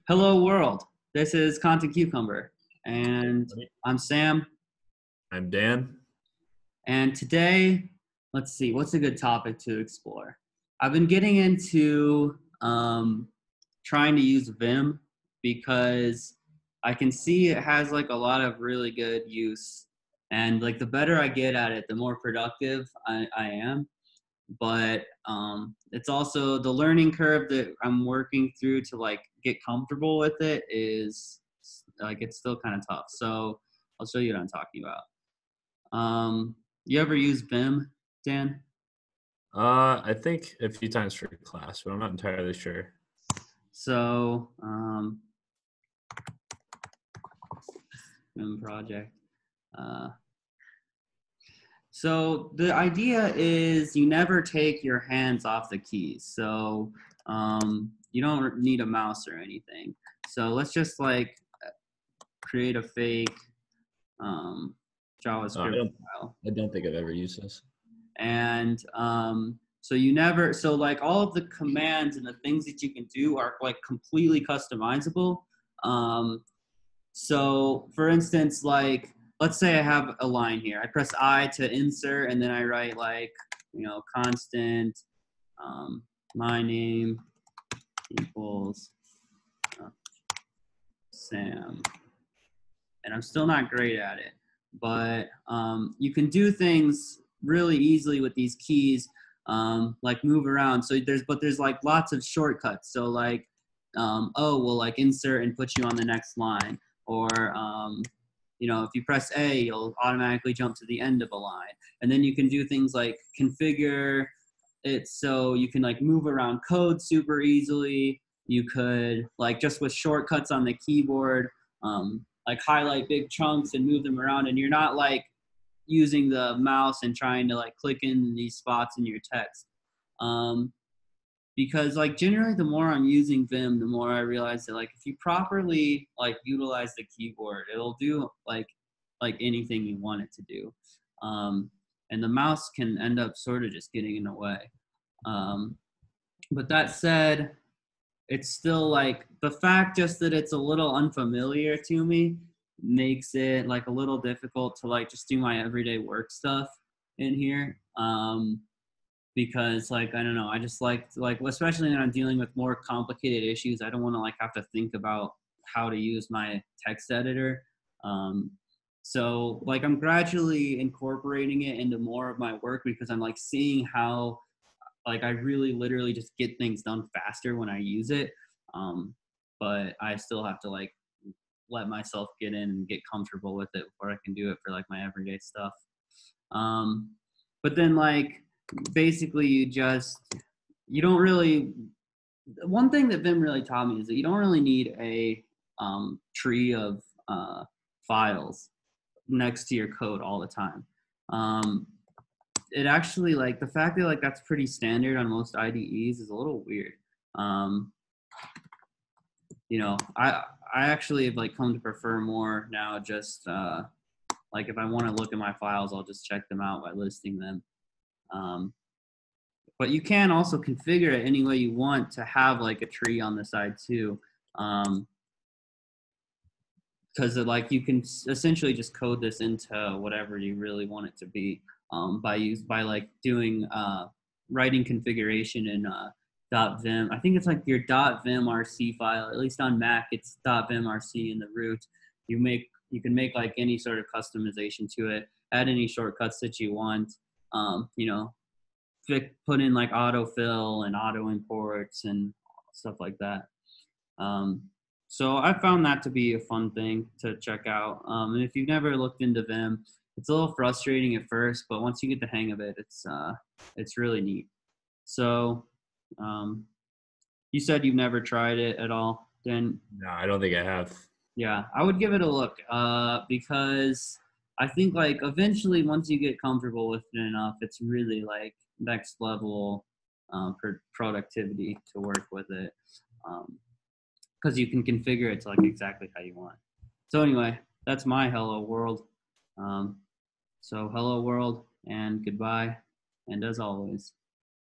Hello world. This is Content Cucumber, and I'm Sam. I'm Dan. And today, let's see, what's a good topic to explore? I've been getting into trying to use Vim because I can see it has like a lot of really good use, and like the better I get at it, the more productive I am. But it's also the learning curve that I'm working through to like get comfortable with it is like it's still kind of tough. So I'll show you what I'm talking about. You ever use Vim, Dan? I think a few times for class, but I'm not entirely sure. So Vim project. Uh, so the idea is you never take your hands off the keys. So you don't need a mouse or anything. So let's just like create a fake JavaScript file. I don't think I've ever used this. And so you never, so like all of the commands and the things that you can do are like completely customizable. So for instance, like, let's say I have a line here. I press I to insert, and then I write like, constant, my name equals Sam. And I'm still not great at it. But you can do things really easily with these keys, like move around. So there's like lots of shortcuts. So like, we'll like insert and put you on the next line. Or, if you press A, you'll automatically jump to the end of a line. And then you can do things like configure it so you can like move around code super easily. You could like just with shortcuts on the keyboard, like highlight big chunks and move them around, and you're not like using the mouse and trying to like click in these spots in your text. Because like generally the more I'm using Vim, the more I realize that like if you properly like utilize the keyboard, it'll do like anything you want it to do. And the mouse can end up sort of just getting in the way. But that said, it's still like the fact just that it's a little unfamiliar to me makes it like a little difficult to like just do my everyday work stuff in here. Because like, I don't know, I just like especially when I'm dealing with more complicated issues, I don't want to like have to think about how to use my text editor. So like I'm gradually incorporating it into more of my work because I'm like seeing how like I really literally just get things done faster when I use it. But I still have to like let myself get in and get comfortable with it before I can do it for like my everyday stuff. But then like basically you don't really, one thing that Vim really taught me is that you don't really need a tree of files next to your code all the time. It actually like the fact that like that's pretty standard on most IDEs is a little weird. I actually have like come to prefer more now just like if I want to look at my files, I'll just check them out by listing them. But you can also configure it any way you want to have like a tree on the side too. Because like you can essentially just code this into whatever you really want it to be by like doing writing configuration in .vim. I think it's like your .vimrc file. At least on Mac, it's .vimrc in the root. You can make like any sort of customization to it. Add any shortcuts that you want. Put in like autofill and auto imports and stuff like that. So I found that to be a fun thing to check out. And if you've never looked into Vim, it's a little frustrating at first, but once you get the hang of it, it's really neat. So you said you've never tried it at all, then? No, I don't think I have. Yeah, I would give it a look because I think like eventually once you get comfortable with it enough, it's really like next level productivity to work with it. Because you can configure it to like exactly how you want. So anyway, that's my hello world. So hello world and goodbye. And as always,